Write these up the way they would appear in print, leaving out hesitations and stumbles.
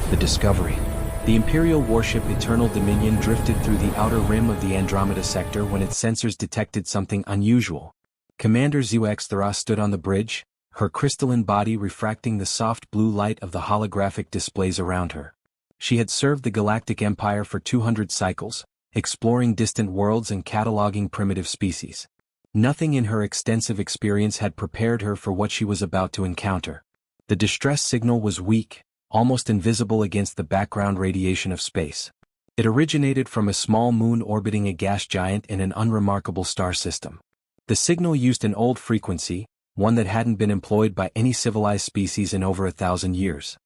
The discovery. The Imperial warship Eternal Dominion drifted through the outer rim of the Andromeda sector when its sensors detected something unusual. Commander HFY stood on the bridge, her crystalline body refracting the soft blue light of the holographic displays around her. She had served the Galactic Empire for 200 cycles, exploring distant worlds and cataloging primitive species. Nothing in her extensive experience had prepared her for what she was about to encounter. The distress signal was weak, almost invisible against the background radiation of space. It originated from a small moon orbiting a gas giant in an unremarkable star system. The signal used an old frequency, one that hadn't been employed by any civilized species in over 1,000 years.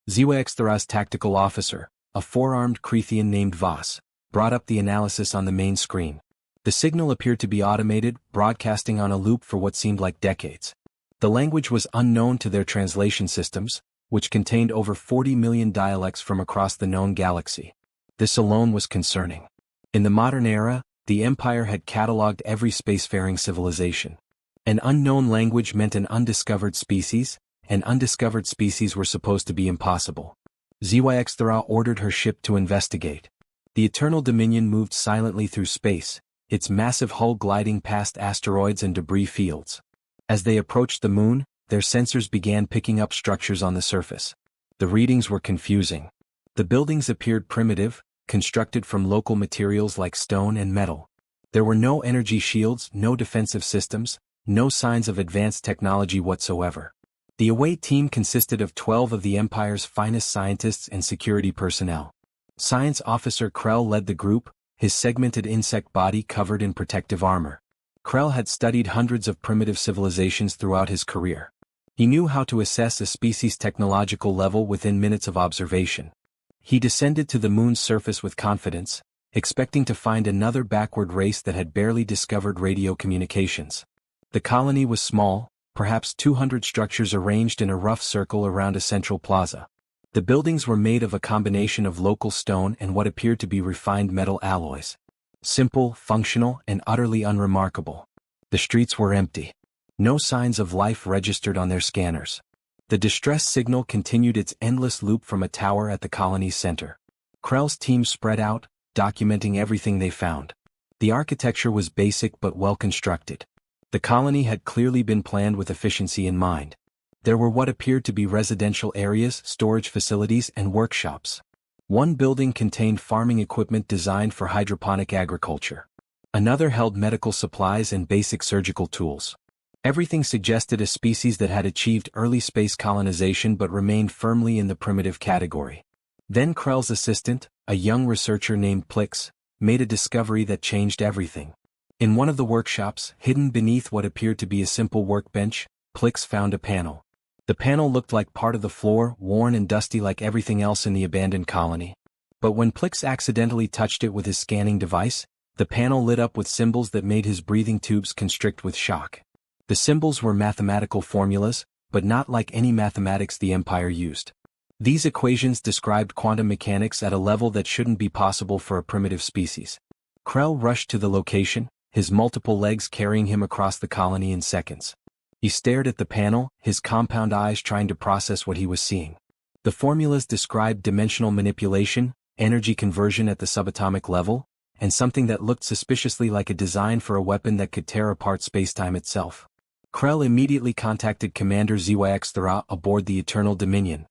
HFY's tactical officer, a four-armed Creathian named Voss, brought up the analysis on the main screen. The signal appeared to be automated, broadcasting on a loop for what seemed like decades. The language was unknown to their translation systems, which contained over 40 million dialects from across the known galaxy. This alone was concerning. In the modern era, the Empire had catalogued every spacefaring civilization. An unknown language meant an undiscovered species, and undiscovered species were supposed to be impossible. HFY ordered her ship to investigate. The Eternal Dominion moved silently through space, its massive hull gliding past asteroids and debris fields. As they approached the moon, their sensors began picking up structures on the surface. The readings were confusing. The buildings appeared primitive, constructed from local materials like stone and metal. There were no energy shields, no defensive systems, no signs of advanced technology whatsoever. The away team consisted of 12 of the Empire's finest scientists and security personnel. Science Officer Krell led the group, his segmented insect body covered in protective armor. Krell had studied hundreds of primitive civilizations throughout his career. He knew how to assess a species' technological level within minutes of observation. He descended to the moon's surface with confidence, expecting to find another backward race that had barely discovered radio communications. The colony was small, perhaps 200 structures arranged in a rough circle around a central plaza. The buildings were made of a combination of local stone and what appeared to be refined metal alloys. Simple, functional, and utterly unremarkable. The streets were empty. No signs of life registered on their scanners. The distress signal continued its endless loop from a tower at the colony's center. Krell's team spread out, documenting everything they found. The architecture was basic but well constructed. The colony had clearly been planned with efficiency in mind. There were what appeared to be residential areas, storage facilities, and workshops. One building contained farming equipment designed for hydroponic agriculture. Another held medical supplies and basic surgical tools. Everything suggested a species that had achieved early space colonization but remained firmly in the primitive category. Then Krell's assistant, a young researcher named Plix, made a discovery that changed everything. In one of the workshops, hidden beneath what appeared to be a simple workbench, Plix found a panel. The panel looked like part of the floor, worn and dusty like everything else in the abandoned colony. But when Plix accidentally touched it with his scanning device, the panel lit up with symbols that made his breathing tubes constrict with shock. The symbols were mathematical formulas, but not like any mathematics the Empire used. These equations described quantum mechanics at a level that shouldn't be possible for a primitive species. Krell rushed to the location, his multiple legs carrying him across the colony in seconds. He stared at the panel, his compound eyes trying to process what he was seeing. The formulas described dimensional manipulation, energy conversion at the subatomic level, and something that looked suspiciously like a design for a weapon that could tear apart spacetime itself. Krell immediately contacted Commander HFY aboard the Eternal Dominion.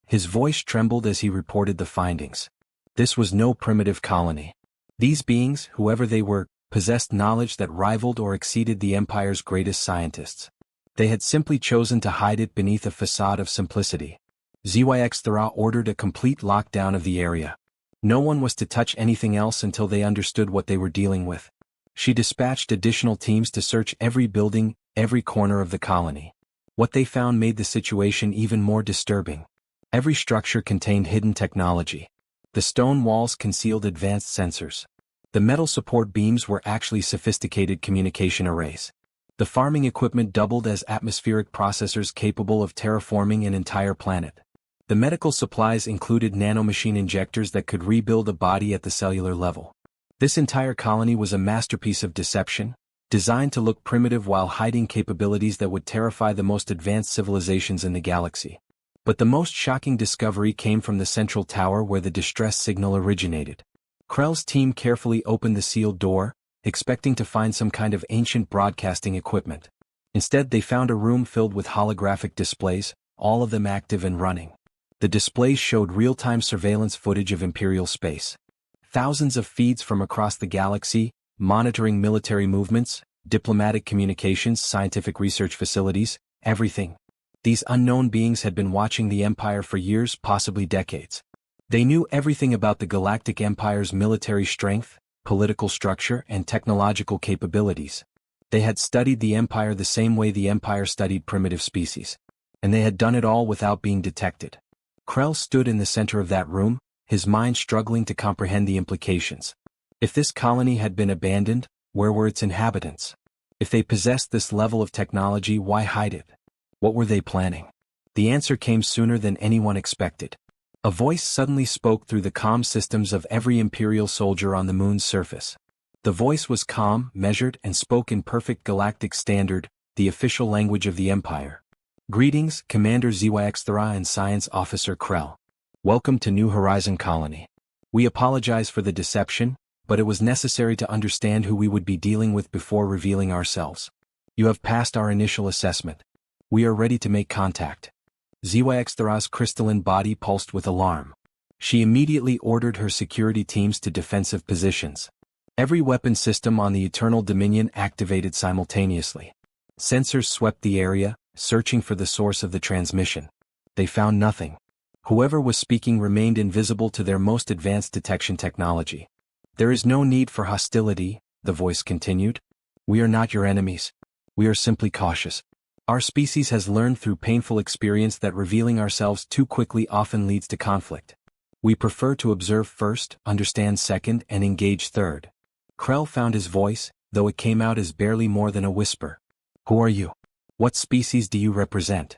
His voice trembled as he reported the findings. This was no primitive colony. These beings, whoever they were, possessed knowledge that rivaled or exceeded the Empire's greatest scientists. They had simply chosen to hide it beneath a facade of simplicity. HFY ordered a complete lockdown of the area. No one was to touch anything else until they understood what they were dealing with. She dispatched additional teams to search every building, every corner of the colony. What they found made the situation even more disturbing. Every structure contained hidden technology. The stone walls concealed advanced sensors. The metal support beams were actually sophisticated communication arrays. The farming equipment doubled as atmospheric processors capable of terraforming an entire planet. The medical supplies included nanomachine injectors that could rebuild a body at the cellular level. This entire colony was a masterpiece of deception, designed to look primitive while hiding capabilities that would terrify the most advanced civilizations in the galaxy. But the most shocking discovery came from the central tower where the distress signal originated. Krell's team carefully opened the sealed door, expecting to find some kind of ancient broadcasting equipment. Instead, they found a room filled with holographic displays, all of them active and running. The displays showed real-time surveillance footage of Imperial space. Thousands of feeds from across the galaxy, monitoring military movements, diplomatic communications, scientific research facilities, everything. These unknown beings had been watching the Empire for years, possibly decades. They knew everything about the Galactic Empire's military strength, political structure, and technological capabilities. They had studied the Empire the same way the Empire studied primitive species. And they had done it all without being detected. Krell stood in the center of that room, his mind struggling to comprehend the implications. If this colony had been abandoned, where were its inhabitants? If they possessed this level of technology, why hide it? What were they planning? The answer came sooner than anyone expected. A voice suddenly spoke through the comm systems of every Imperial soldier on the moon's surface. The voice was calm, measured, and spoke in perfect Galactic standard, the official language of the Empire. Greetings, Commander HFY and Science Officer Krell. Welcome to New Horizon Colony. We apologize for the deception, but it was necessary to understand who we would be dealing with before revealing ourselves. You have passed our initial assessment. We are ready to make contact. HFY's crystalline body pulsed with alarm. She immediately ordered her security teams to defensive positions. Every weapon system on the Eternal Dominion activated simultaneously. Sensors swept the area, searching for the source of the transmission. They found nothing. Whoever was speaking remained invisible to their most advanced detection technology. There is no need for hostility, the voice continued. We are not your enemies. We are simply cautious. Our species has learned through painful experience that revealing ourselves too quickly often leads to conflict. We prefer to observe first, understand second, and engage third. Krell found his voice, though it came out as barely more than a whisper. Who are you? What species do you represent?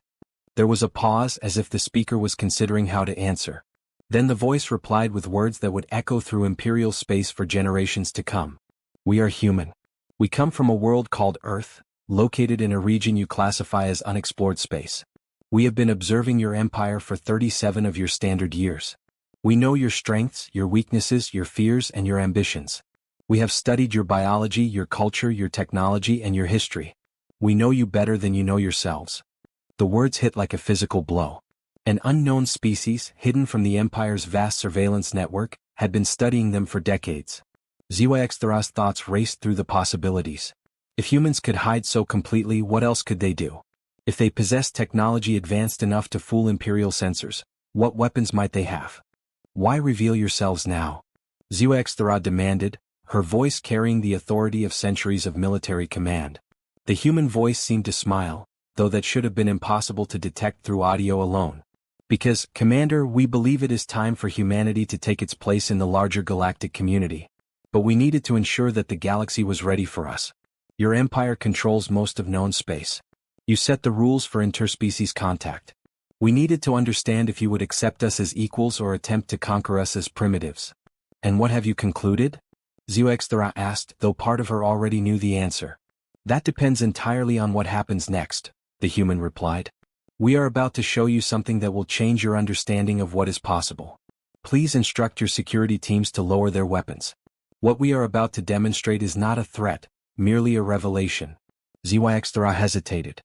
There was a pause as if the speaker was considering how to answer. Then the voice replied with words that would echo through Imperial space for generations to come. We are human. We come from a world called Earth, located in a region you classify as unexplored space. We have been observing your empire for 37 of your standard years. We know your strengths, your weaknesses, your fears, and your ambitions. We have studied your biology, your culture, your technology, and your history. We know you better than you know yourselves. The words hit like a physical blow. An unknown species, hidden from the Empire's vast surveillance network, had been studying them for decades. HFY's thoughts raced through the possibilities. If humans could hide so completely, what else could they do? If they possessed technology advanced enough to fool Imperial sensors, what weapons might they have? Why reveal yourselves now? HFY demanded, her voice carrying the authority of centuries of military command. The human voice seemed to smile, though that should have been impossible to detect through audio alone. Because, Commander, we believe it is time for humanity to take its place in the larger galactic community. But we needed to ensure that the galaxy was ready for us. Your empire controls most of known space. You set the rules for interspecies contact. We needed to understand if you would accept us as equals or attempt to conquer us as primitives. And what have you concluded? HFY asked, though part of her already knew the answer. That depends entirely on what happens next, the human replied. We are about to show you something that will change your understanding of what is possible. Please instruct your security teams to lower their weapons. What we are about to demonstrate is not a threat, merely a revelation. HFY hesitated.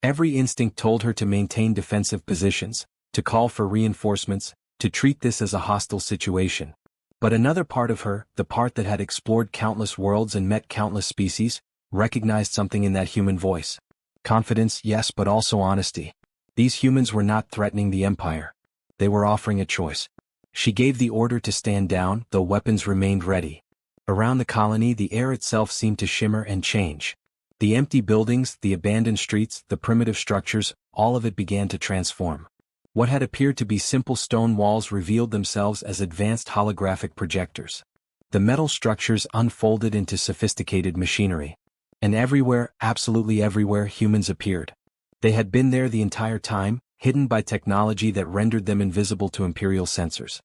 Every instinct told her to maintain defensive positions, to call for reinforcements, to treat this as a hostile situation. But another part of her, the part that had explored countless worlds and met countless species, recognized something in that human voice. Confidence, yes, but also honesty. These humans were not threatening the Empire. They were offering a choice. She gave the order to stand down, though weapons remained ready. Around the colony, the air itself seemed to shimmer and change. The empty buildings, the abandoned streets, the primitive structures, all of it began to transform. What had appeared to be simple stone walls revealed themselves as advanced holographic projectors. The metal structures unfolded into sophisticated machinery. And everywhere, absolutely everywhere, humans appeared. They had been there the entire time, hidden by technology that rendered them invisible to Imperial sensors.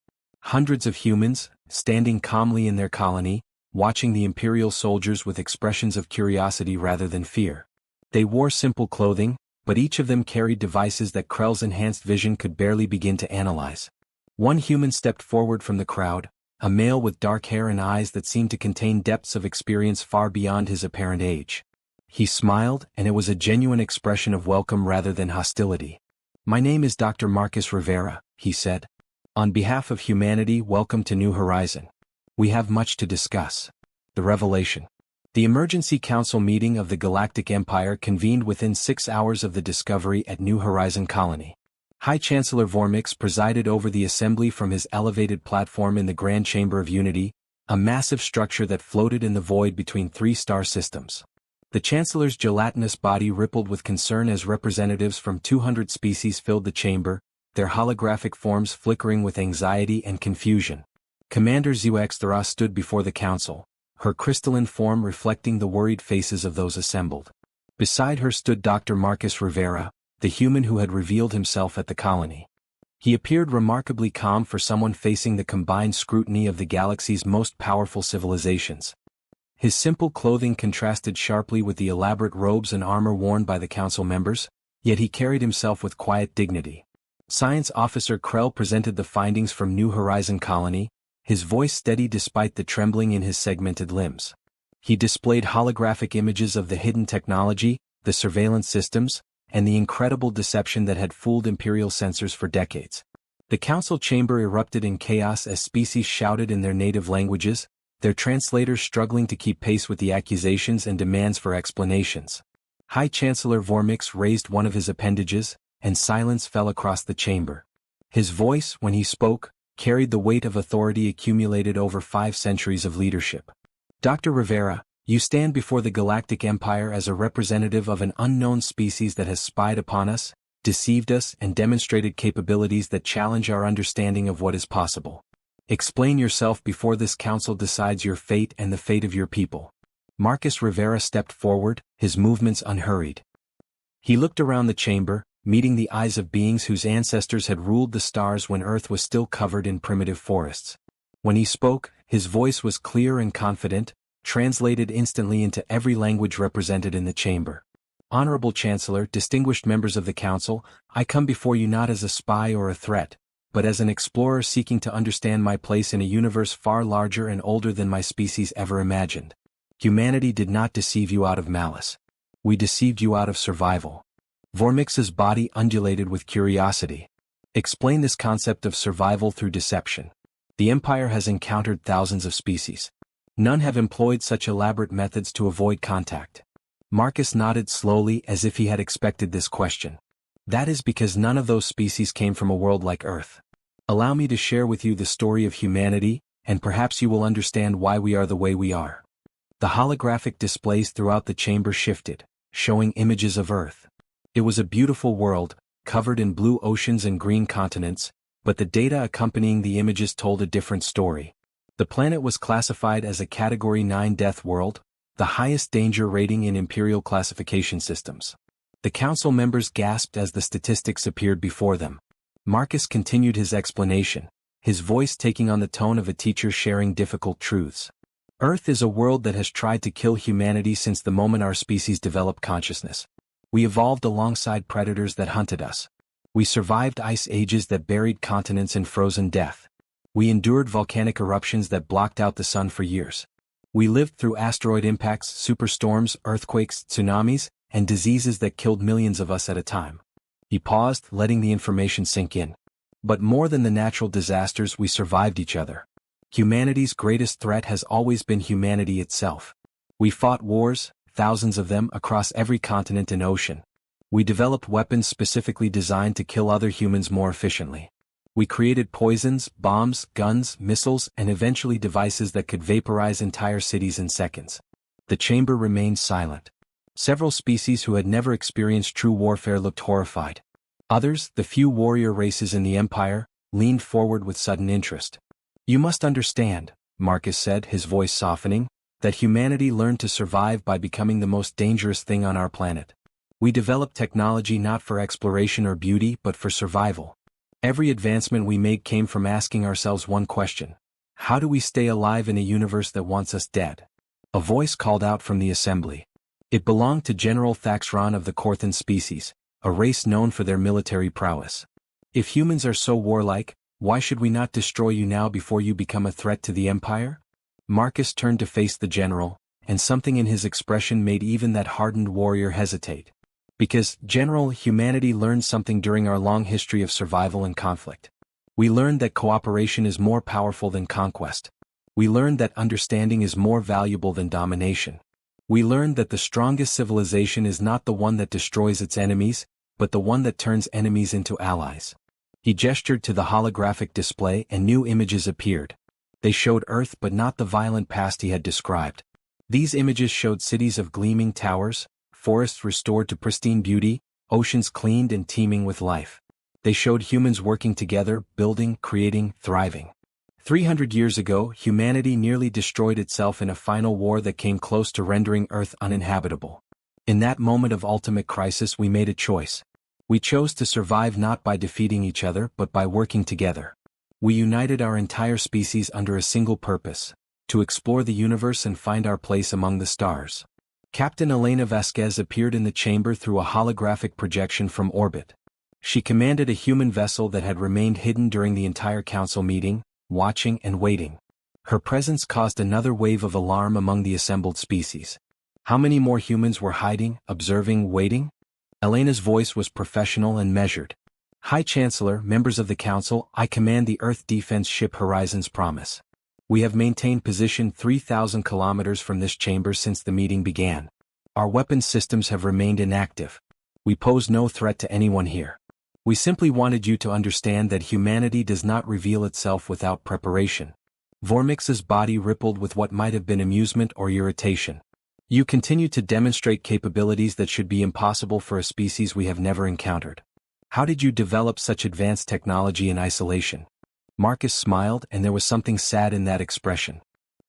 Hundreds of humans, standing calmly in their colony, watching the Imperial soldiers with expressions of curiosity rather than fear. They wore simple clothing, but each of them carried devices that Krell's enhanced vision could barely begin to analyze. One human stepped forward from the crowd, a male with dark hair and eyes that seemed to contain depths of experience far beyond his apparent age. He smiled, and it was a genuine expression of welcome rather than hostility. "My name is Dr. Marcus Rivera," he said. "On behalf of humanity, welcome to New Horizon. We have much to discuss." The revelation. The Emergency Council meeting of the Galactic Empire convened within 6 hours of the discovery at New Horizon Colony. High Chancellor Vormix presided over the assembly from his elevated platform in the Grand Chamber of Unity, a massive structure that floated in the void between 3 star systems. The Chancellor's gelatinous body rippled with concern as representatives from 200 species filled the chamber, their holographic forms flickering with anxiety and confusion. Commander HFY stood before the council, her crystalline form reflecting the worried faces of those assembled. Beside her stood Dr. Marcus Rivera, the human who had revealed himself at the colony. He appeared remarkably calm for someone facing the combined scrutiny of the galaxy's most powerful civilizations. His simple clothing contrasted sharply with the elaborate robes and armor worn by the council members, yet he carried himself with quiet dignity. Science Officer Krell presented the findings from New Horizon Colony, his voice steady despite the trembling in his segmented limbs. He displayed holographic images of the hidden technology, the surveillance systems, and the incredible deception that had fooled Imperial sensors for decades. The council chamber erupted in chaos as species shouted in their native languages, their translators struggling to keep pace with the accusations and demands for explanations. High Chancellor Vormix raised one of his appendages, and silence fell across the chamber. His voice, when he spoke, carried the weight of authority accumulated over 5 centuries of leadership. "Dr. Rivera, you stand before the Galactic Empire as a representative of an unknown species that has spied upon us, deceived us, and demonstrated capabilities that challenge our understanding of what is possible. Explain yourself before this council decides your fate and the fate of your people." Marcus Rivera stepped forward, his movements unhurried. He looked around the chamber, meeting the eyes of beings whose ancestors had ruled the stars when Earth was still covered in primitive forests. When he spoke, his voice was clear and confident, translated instantly into every language represented in the chamber. "Honorable Chancellor, distinguished members of the Council, I come before you not as a spy or a threat, but as an explorer seeking to understand my place in a universe far larger and older than my species ever imagined. Humanity did not deceive you out of malice. We deceived you out of survival." Vormix's body undulated with curiosity. "Explain this concept of survival through deception. The Empire has encountered thousands of species. None have employed such elaborate methods to avoid contact." Marcus nodded slowly as if he had expected this question. "That is because none of those species came from a world like Earth. Allow me to share with you the story of humanity, and perhaps you will understand why we are the way we are." The holographic displays throughout the chamber shifted, showing images of Earth. It was a beautiful world, covered in blue oceans and green continents, but the data accompanying the images told a different story. The planet was classified as a Category 9 death world, the highest danger rating in Imperial classification systems. The council members gasped as the statistics appeared before them. Marcus continued his explanation, his voice taking on the tone of a teacher sharing difficult truths. "Earth is a world that has tried to kill humanity since the moment our species developed consciousness. We evolved alongside predators that hunted us. We survived ice ages that buried continents in frozen death. We endured volcanic eruptions that blocked out the sun for years. We lived through asteroid impacts, superstorms, earthquakes, tsunamis, and diseases that killed millions of us at a time." He paused, letting the information sink in. "But more than the natural disasters, we survived each other. Humanity's greatest threat has always been humanity itself. We fought wars, thousands of them, across every continent and ocean. We developed weapons specifically designed to kill other humans more efficiently. We created poisons, bombs, guns, missiles, and eventually devices that could vaporize entire cities in seconds." The chamber remained silent. Several species who had never experienced true warfare looked horrified. Others, the few warrior races in the Empire, leaned forward with sudden interest. "You must understand," Marcus said, his voice softening, "that humanity learned to survive by becoming the most dangerous thing on our planet. We developed technology not for exploration or beauty but for survival. Every advancement we made came from asking ourselves one question: how do we stay alive in a universe that wants us dead?" A voice called out from the assembly. It belonged to General Thaxron of the Corthan species, a race known for their military prowess. If humans are so warlike, why should we not destroy you now before you become a threat to the Empire? Marcus turned to face the general, and something in his expression made even that hardened warrior hesitate. Because, General, humanity learned something during our long history of survival and conflict. We learned that cooperation is more powerful than conquest. We learned that understanding is more valuable than domination. We learned that the strongest civilization is not the one that destroys its enemies, but the one that turns enemies into allies. He gestured to the holographic display and new images appeared. They showed Earth but not the violent past he had described. These images showed cities of gleaming towers, forests restored to pristine beauty, oceans cleaned and teeming with life. They showed humans working together, building, creating, thriving. 300 years ago, humanity nearly destroyed itself in a final war that came close to rendering Earth uninhabitable. In that moment of ultimate crisis we made a choice. We chose to survive not by defeating each other but by working together. We united our entire species under a single purpose: to explore the universe and find our place among the stars. Captain Elena Vasquez appeared in the chamber through a holographic projection from orbit. She commanded a human vessel that had remained hidden during the entire council meeting, watching and waiting. Her presence caused another wave of alarm among the assembled species. How many more humans were hiding, observing, waiting? Elena's voice was professional and measured. High Chancellor, members of the Council, I command the Earth Defense Ship Horizon's Promise. We have maintained position 3,000 kilometers from this chamber since the meeting began. Our weapons systems have remained inactive. We pose no threat to anyone here. We simply wanted you to understand that humanity does not reveal itself without preparation. Vormix's body rippled with what might have been amusement or irritation. You continue to demonstrate capabilities that should be impossible for a species we have never encountered. How did you develop such advanced technology in isolation? Marcus smiled, and there was something sad in that expression.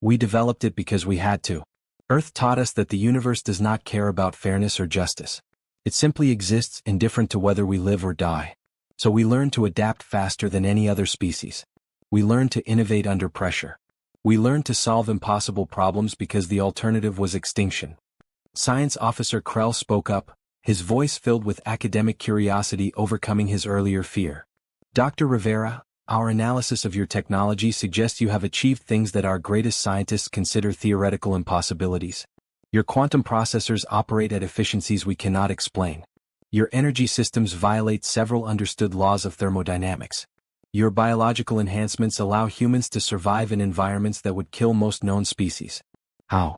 We developed it because we had to. Earth taught us that the universe does not care about fairness or justice. It simply exists, indifferent to whether we live or die. So we learned to adapt faster than any other species. We learned to innovate under pressure. We learned to solve impossible problems because the alternative was extinction. Science Officer Krell spoke up, his voice filled with academic curiosity overcoming his earlier fear. Dr. Rivera, our analysis of your technology suggests you have achieved things that our greatest scientists consider theoretical impossibilities. Your quantum processors operate at efficiencies we cannot explain. Your energy systems violate several understood laws of thermodynamics. Your biological enhancements allow humans to survive in environments that would kill most known species. How?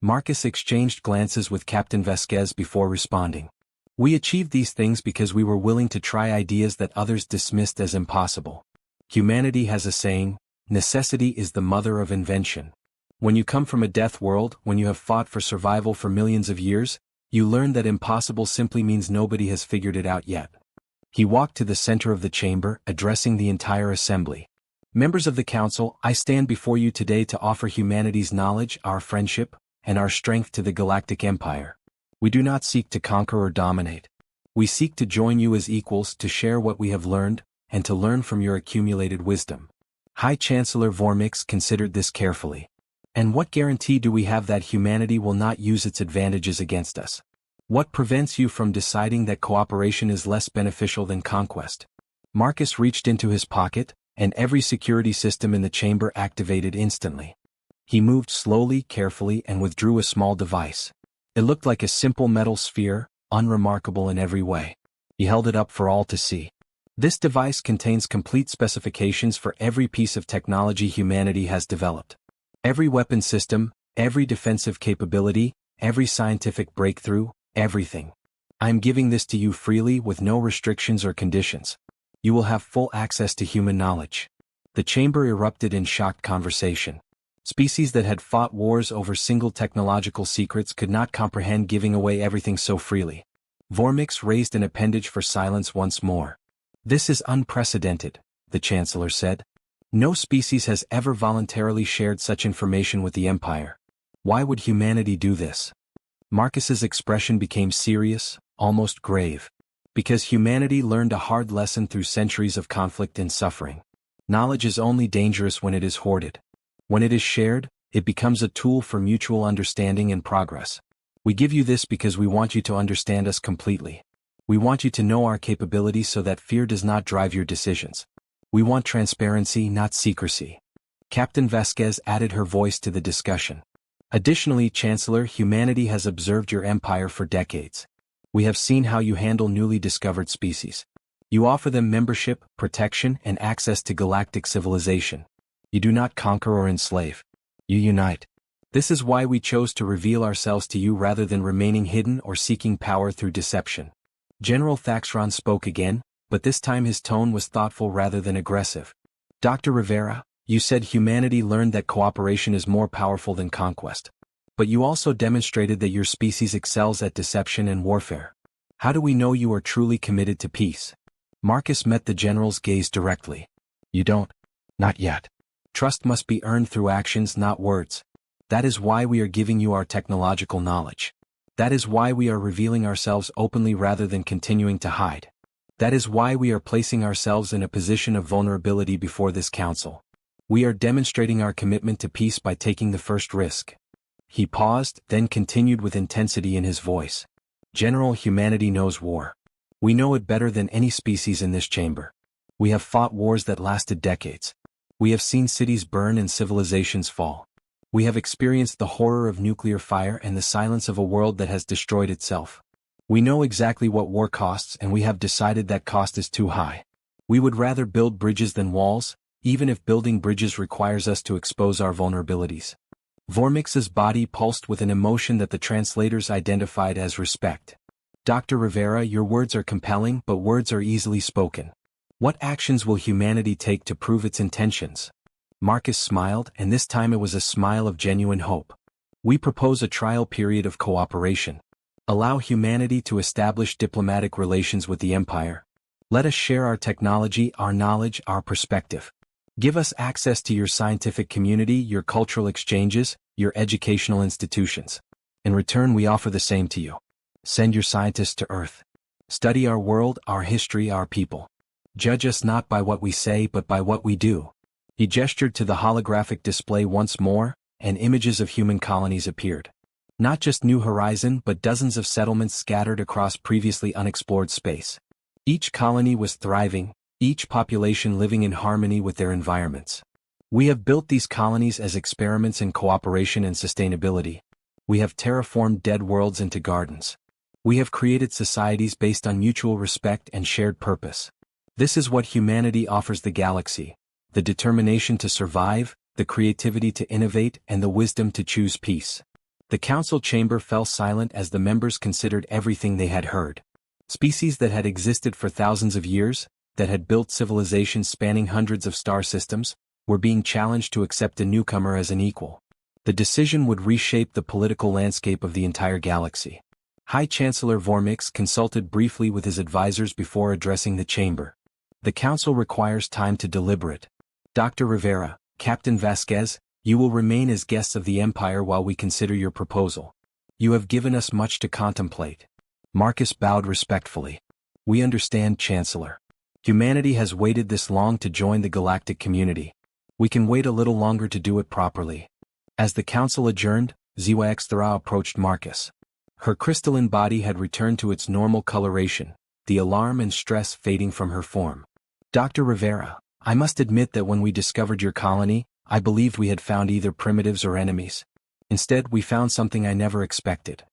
Marcus exchanged glances with Captain Vasquez before responding. We achieved these things because we were willing to try ideas that others dismissed as impossible. Humanity has a saying, necessity is the mother of invention. When you come from a death world, when you have fought for survival for millions of years, you learn that impossible simply means nobody has figured it out yet. He walked to the center of the chamber, addressing the entire assembly. Members of the Council, I stand before you today to offer humanity's knowledge, our friendship, and our strength to the Galactic Empire. We do not seek to conquer or dominate. We seek to join you as equals, to share what we have learned, and to learn from your accumulated wisdom. High Chancellor Vormix considered this carefully. And what guarantee do we have that humanity will not use its advantages against us? What prevents you from deciding that cooperation is less beneficial than conquest? Marcus reached into his pocket, and every security system in the chamber activated instantly. He moved slowly, carefully, and withdrew a small device. It looked like a simple metal sphere, unremarkable in every way. He held it up for all to see. This device contains complete specifications for every piece of technology humanity has developed. Every weapon system, every defensive capability, every scientific breakthrough, everything. I am giving this to you freely with no restrictions or conditions. You will have full access to human knowledge. The chamber erupted in shocked conversation. Species that had fought wars over single technological secrets could not comprehend giving away everything so freely. Vormix raised an appendage for silence once more. This is unprecedented, the Chancellor said. No species has ever voluntarily shared such information with the Empire. Why would humanity do this? Marcus's expression became serious, almost grave. Because humanity learned a hard lesson through centuries of conflict and suffering. Knowledge is only dangerous when it is hoarded. When it is shared, it becomes a tool for mutual understanding and progress. We give you this because we want you to understand us completely. We want you to know our capabilities so that fear does not drive your decisions. We want transparency, not secrecy. Captain Vasquez added her voice to the discussion. Additionally, Chancellor, humanity has observed your empire for decades. We have seen how you handle newly discovered species. You offer them membership, protection, and access to galactic civilization. You do not conquer or enslave. You unite. This is why we chose to reveal ourselves to you rather than remaining hidden or seeking power through deception. General Thaxron spoke again, but this time his tone was thoughtful rather than aggressive. Dr. Rivera, you said humanity learned that cooperation is more powerful than conquest. But you also demonstrated that your species excels at deception and warfare. How do we know you are truly committed to peace? Marcus met the general's gaze directly. You don't. Not yet. Trust must be earned through actions, not words. That is why we are giving you our technological knowledge. That is why we are revealing ourselves openly rather than continuing to hide. That is why we are placing ourselves in a position of vulnerability before this council. We are demonstrating our commitment to peace by taking the first risk. He paused, then continued with intensity in his voice. General, humanity knows war. We know it better than any species in this chamber. We have fought wars that lasted decades. We have seen cities burn and civilizations fall. We have experienced the horror of nuclear fire and the silence of a world that has destroyed itself. We know exactly what war costs, and we have decided that cost is too high. We would rather build bridges than walls, even if building bridges requires us to expose our vulnerabilities. Vormix's body pulsed with an emotion that the translators identified as respect. Dr. Rivera, your words are compelling, but words are easily spoken. What actions will humanity take to prove its intentions? Marcus smiled, and this time it was a smile of genuine hope. We propose a trial period of cooperation. Allow humanity to establish diplomatic relations with the Empire. Let us share our technology, our knowledge, our perspective. Give us access to your scientific community, your cultural exchanges, your educational institutions. In return, we offer the same to you. Send your scientists to Earth. Study our world, our history, our people. Judge us not by what we say but by what we do. He gestured to the holographic display once more, and images of human colonies appeared. Not just New Horizon but dozens of settlements scattered across previously unexplored space. Each colony was thriving, each population living in harmony with their environments. We have built these colonies as experiments in cooperation and sustainability. We have terraformed dead worlds into gardens. We have created societies based on mutual respect and shared purpose. This is what humanity offers the galaxy: the determination to survive, the creativity to innovate, and the wisdom to choose peace. The council chamber fell silent as the members considered everything they had heard. Species that had existed for thousands of years, that had built civilizations spanning hundreds of star systems, were being challenged to accept a newcomer as an equal. The decision would reshape the political landscape of the entire galaxy. High Chancellor Vormix consulted briefly with his advisors before addressing the chamber. The council requires time to deliberate. Dr. Rivera, Captain Vasquez, you will remain as guests of the Empire while we consider your proposal. You have given us much to contemplate. Marcus bowed respectfully. We understand, Chancellor. Humanity has waited this long to join the galactic community. We can wait a little longer to do it properly. As the council adjourned, HFY approached Marcus. Her crystalline body had returned to its normal coloration, the alarm and stress fading from her form. Dr. Rivera, I must admit that when we discovered your colony, I believed we had found either primitives or enemies. Instead, we found something I never expected.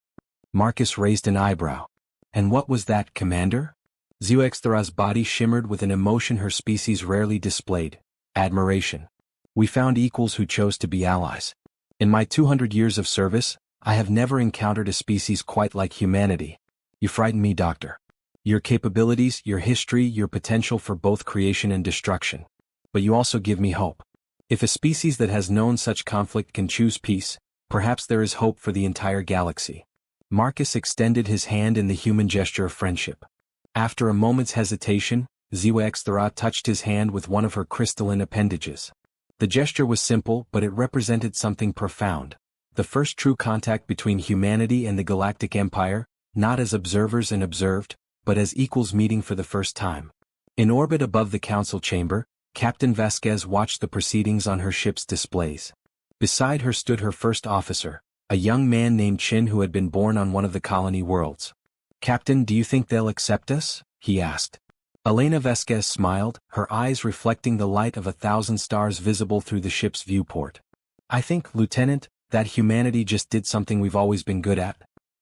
Marcus raised an eyebrow. And what was that, Commander? HFY's body shimmered with an emotion her species rarely displayed: admiration. We found equals who chose to be allies. In my 200 years of service, I have never encountered a species quite like humanity. You frighten me, Doctor. Your capabilities, your history, your potential for both creation and destruction. But you also give me hope. If a species that has known such conflict can choose peace, perhaps there is hope for the entire galaxy. Marcus extended his hand in the human gesture of friendship. After a moment's hesitation, HFY touched his hand with one of her crystalline appendages. The gesture was simple, but it represented something profound. The first true contact between humanity and the Galactic Empire, not as observers and observed, but as equals meeting for the first time. In orbit above the council chamber, Captain Vasquez watched the proceedings on her ship's displays. Beside her stood her first officer, a young man named Chin who had been born on one of the colony worlds. "Captain, do you think they'll accept us?" he asked. Elena Vesquez smiled, her eyes reflecting the light of 1,000 stars visible through the ship's viewport. "I think, Lieutenant, that humanity just did something we've always been good at.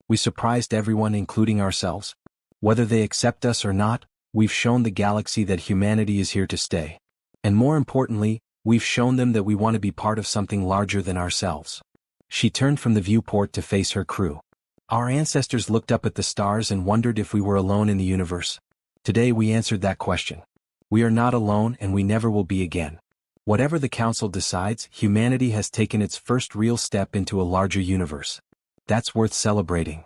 We surprised everyone, including ourselves. Whether they accept us or not, we've shown the galaxy that humanity is here to stay. And more importantly, we've shown them that we want to be part of something larger than ourselves." She turned from the viewport to face her crew. "Our ancestors looked up at the stars and wondered if we were alone in the universe. Today we answered that question. We are not alone, and we never will be again. Whatever the Council decides, humanity has taken its first real step into a larger universe. That's worth celebrating."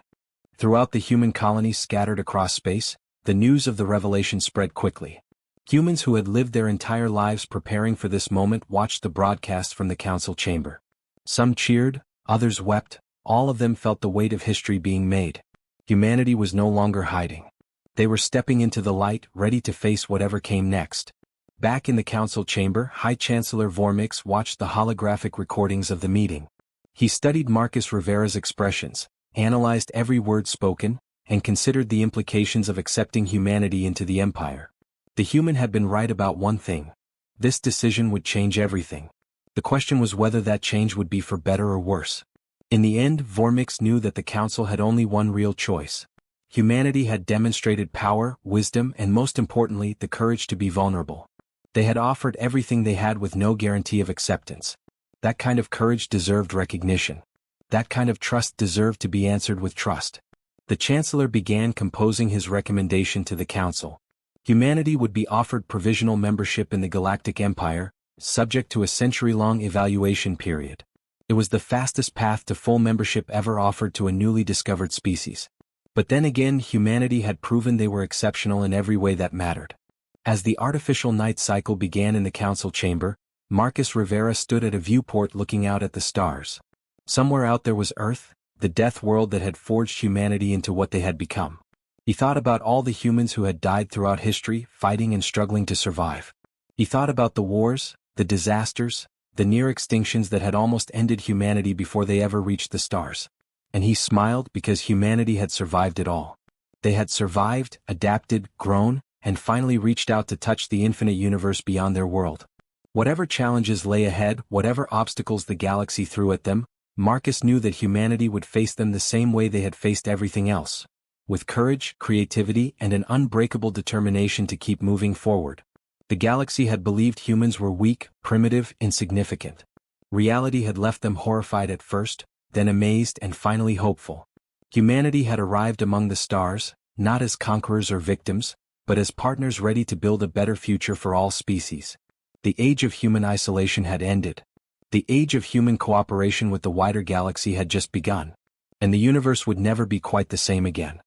Throughout the human colonies scattered across space, the news of the revelation spread quickly. Humans who had lived their entire lives preparing for this moment watched the broadcast from the Council chamber. Some cheered, others wept, all of them felt the weight of history being made. Humanity was no longer hiding. They were stepping into the light, ready to face whatever came next. Back in the Council chamber, High Chancellor Vormix watched the holographic recordings of the meeting. He studied Marcus Rivera's expressions, analyzed every word spoken, and considered the implications of accepting humanity into the Empire. The human had been right about one thing. This decision would change everything. The question was whether that change would be for better or worse. In the end, Vormix knew that the Council had only one real choice. Humanity had demonstrated power, wisdom, and most importantly, the courage to be vulnerable. They had offered everything they had with no guarantee of acceptance. That kind of courage deserved recognition. That kind of trust deserved to be answered with trust. The Chancellor began composing his recommendation to the Council. Humanity would be offered provisional membership in the Galactic Empire, subject to a century-long evaluation period. It was the fastest path to full membership ever offered to a newly discovered species. But then again, humanity had proven they were exceptional in every way that mattered. As the artificial night cycle began in the Council chamber, Marcus Rivera stood at a viewport looking out at the stars. Somewhere out there was Earth, the death world that had forged humanity into what they had become. He thought about all the humans who had died throughout history, fighting and struggling to survive. He thought about the wars, the disasters, the near extinctions that had almost ended humanity before they ever reached the stars. And he smiled because humanity had survived it all. They had survived, adapted, grown, and finally reached out to touch the infinite universe beyond their world. Whatever challenges lay ahead, whatever obstacles the galaxy threw at them, Marcus knew that humanity would face them the same way they had faced everything else. With courage, creativity, and an unbreakable determination to keep moving forward. The galaxy had believed humans were weak, primitive, insignificant. Reality had left them horrified at first, then amazed and finally hopeful. Humanity had arrived among the stars, not as conquerors or victims, but as partners ready to build a better future for all species. The age of human isolation had ended. The age of human cooperation with the wider galaxy had just begun. And the universe would never be quite the same again.